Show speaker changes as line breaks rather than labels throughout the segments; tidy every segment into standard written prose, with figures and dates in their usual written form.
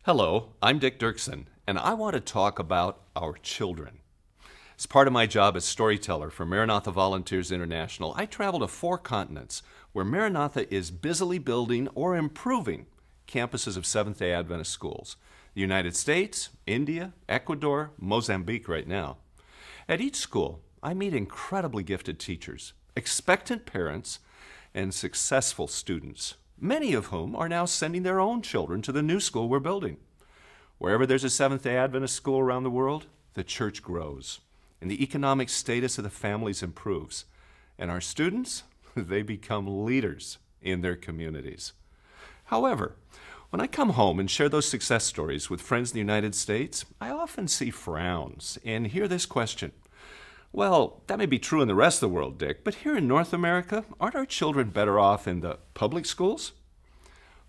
Hello, I'm Dick Dirksen, and I want to talk about our children. As part of my job as storyteller for Maranatha Volunteers International, I travel to 4 continents where Maranatha is busily building or improving campuses of Seventh-day Adventist schools. The United States, India, Ecuador, Mozambique right now. At each school, I meet incredibly gifted teachers, expectant parents, and successful students, many of whom are now sending their own children to the new school we're building. Wherever there's a Seventh-day Adventist school around the world, the church grows, and the economic status of the families improves. And our students, they become leaders in their communities. However, when I come home and share those success stories with friends in the United States, I often see frowns and hear this question. Well, that may be true in the rest of the world, Dick, but here in North America, aren't our children better off in the public schools?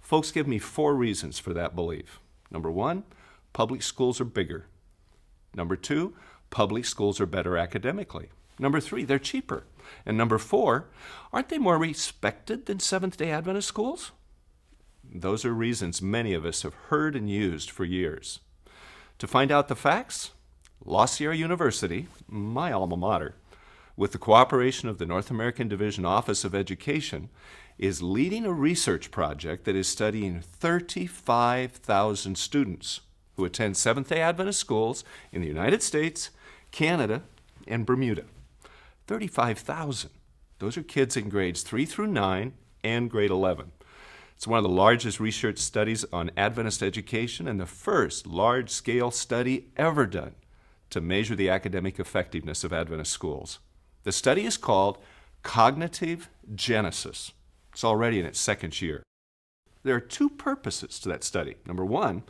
Folks give me 4 reasons for that belief. Number 1, public schools are bigger. Number 2, public schools are better academically. Number 3, they're cheaper. And number 4, aren't they more respected than Seventh-day Adventist schools? Those are reasons many of us have heard and used for years. To find out the facts, La Sierra University, my alma mater, with the cooperation of the North American Division Office of Education, is leading a research project that is studying 35,000 students who attend Seventh-day Adventist schools in the United States, Canada, and Bermuda. 35,000. Those are kids in grades 3 through 9 and grade 11. It's one of the largest research studies on Adventist education and the first large-scale study ever done to measure the academic effectiveness of Adventist schools. The study is called Cognitive Genesis. It's already in its 2nd year. There are 2 purposes to that study. Number 1,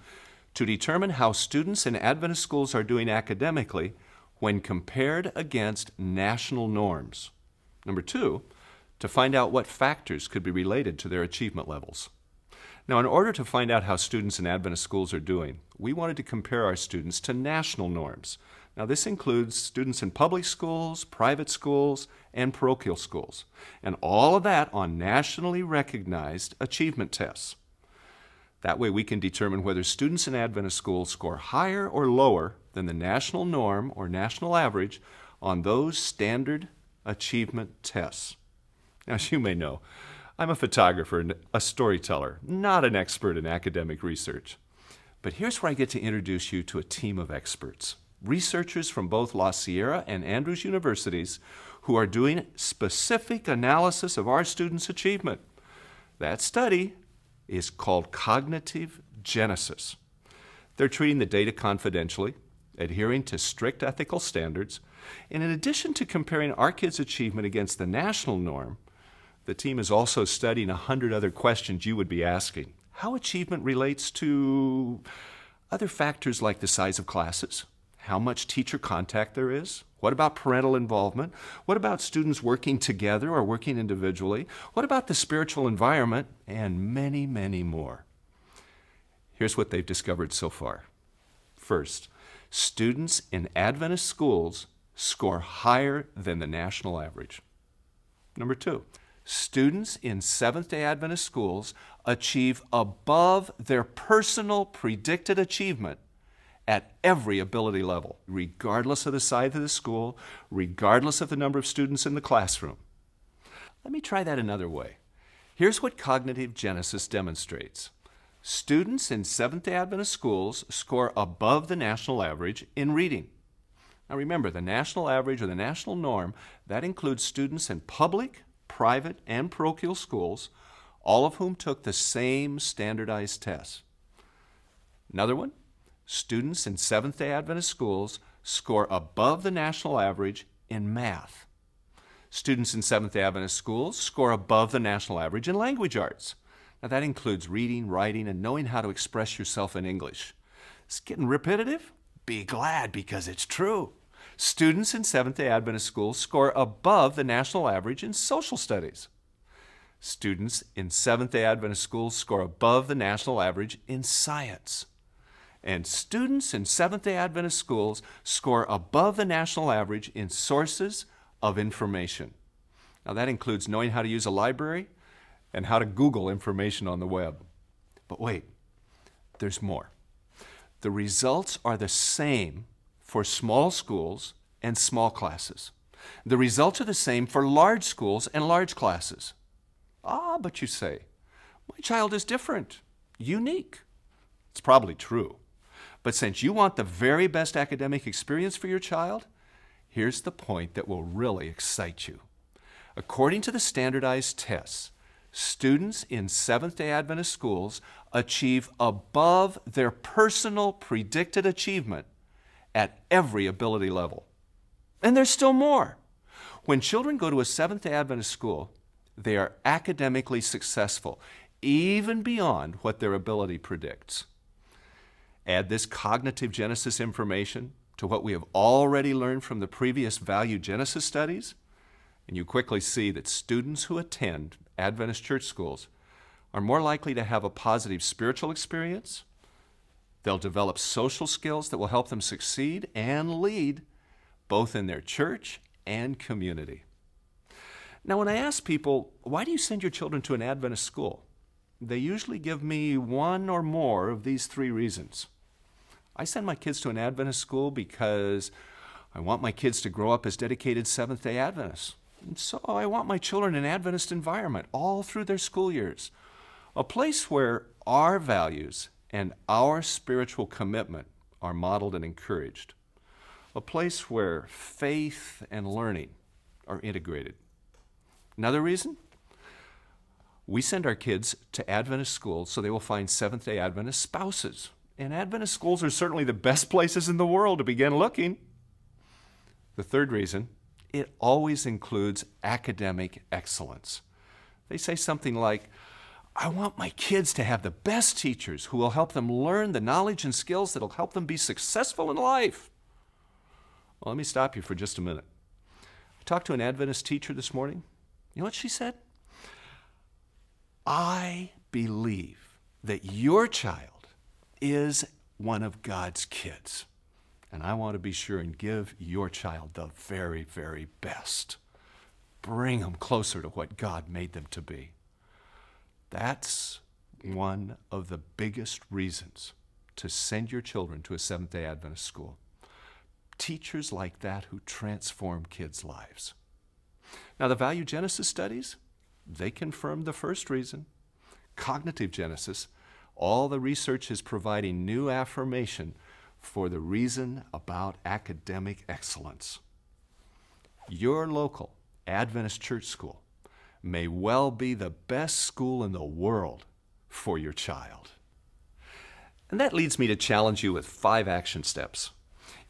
to determine how students in Adventist schools are doing academically when compared against national norms. Number 2, to find out what factors could be related to their achievement levels. Now, in order to find out how students in Adventist schools are doing, we wanted to compare our students to national norms. Now, this includes students in public schools, private schools, and parochial schools, and all of that on nationally recognized achievement tests. That way we can determine whether students in Adventist schools score higher or lower than the national norm or national average on those standard achievement tests. Now, as you may know, I'm a photographer and a storyteller, not an expert in academic research. But here's where I get to introduce you to a team of experts, researchers from both La Sierra and Andrews universities who are doing specific analysis of our students' achievement. That study is called Cognitive Genesis. They're treating the data confidentially, adhering to strict ethical standards, and in addition to comparing our kids' achievement against the national norm, the team is also studying 100 other questions you would be asking. How achievement relates to other factors like the size of classes, how much teacher contact there is, what about parental involvement, what about students working together or working individually, what about the spiritual environment, and many, many more. Here's what they've discovered so far. First, students in Adventist schools score higher than the national average. Number 2, students in Seventh-day Adventist schools achieve above their personal predicted achievement at every ability level, regardless of the size of the school, regardless of the number of students in the classroom. Let me try that another way. Here's what Cognitive Genesis demonstrates. Students in Seventh-day Adventist schools score above the national average in reading. Now remember, the national average or the national norm, that includes students in public, private, and parochial schools, all of whom took the same standardized tests. Another one, students in Seventh-day Adventist schools score above the national average in math. Students in Seventh-day Adventist schools score above the national average in language arts. Now that includes reading, writing, and knowing how to express yourself in English. It's getting repetitive? Be glad, because it's true. Students in Seventh-day Adventist schools score above the national average in social studies. Students in Seventh-day Adventist schools score above the national average in science. And students in Seventh-day Adventist schools score above the national average in sources of information. Now that includes knowing how to use a library and how to Google information on the web. But wait, there's more. the results are the same for small schools and small classes. The results are the same for large schools and large classes. Ah, but you say, my child is different, unique. It's probably true. But since you want the very best academic experience for your child, here's the point that will really excite you. According to the standardized tests, students in Seventh-day Adventist schools achieve above their personal predicted achievement at every ability level. And there's still more. When children go to a Seventh-day Adventist school, they are academically successful, even beyond what their ability predicts. Add this cognitive genesis information to what we have already learned from the previous value genesis studies, and you quickly see that students who attend Adventist church schools are more likely to have a positive spiritual experience. They'll develop social skills that will help them succeed and lead both in their church and community. Now, when I ask people, why do you send your children to an Adventist school? They usually give me one or more of these three reasons. I send my kids to an Adventist school because I want my kids to grow up as dedicated Seventh-day Adventists. And so I want my children in an Adventist environment all through their school years, a place where our values and our spiritual commitment are modeled and encouraged, a place where faith and learning are integrated. Another reason? We send our kids to Adventist schools so they will find Seventh-day Adventist spouses. And Adventist schools are certainly the best places in the world to begin looking. The third reason, it always includes academic excellence. They say something like, I want my kids to have the best teachers who will help them learn the knowledge and skills that will help them be successful in life. Well, let me stop you for just a minute. I talked to an Adventist teacher this morning. You know what she said? I believe that your child is one of God's kids, and I want to be sure and give your child the very, very best. Bring them closer to what God made them to be. That's one of the biggest reasons to send your children to a Seventh-day Adventist school. Teachers like that who transform kids' lives. Now, the value genesis studies, they confirm the first reason. Cognitive genesis, all the research is providing new affirmation for the reason about academic excellence. Your local Adventist church school may well be the best school in the world for your child. And that leads me to challenge you with 5 action steps.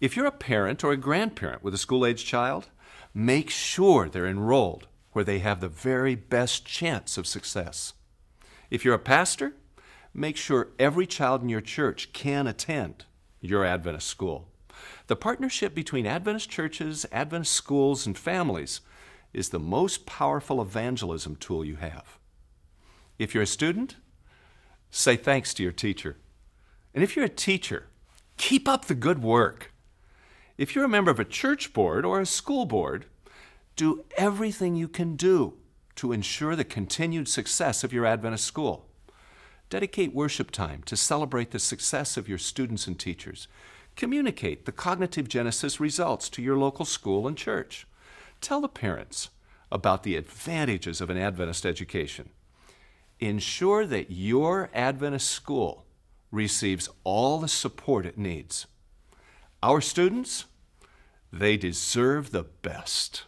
If you're a parent or a grandparent with a school-age child, make sure they're enrolled where they have the very best chance of success. If you're a pastor, make sure every child in your church can attend your Adventist school. The partnership between Adventist churches, Adventist schools, and families is the most powerful evangelism tool you have. If you're a student, say thanks to your teacher. And if you're a teacher, keep up the good work. If you're a member of a church board or a school board, do everything you can do to ensure the continued success of your Adventist school. Dedicate worship time to celebrate the success of your students and teachers. Communicate the cognitive genesis results to your local school and church. Tell the parents about the advantages of an Adventist education. Ensure that your Adventist school receives all the support it needs. Our students, they deserve the best.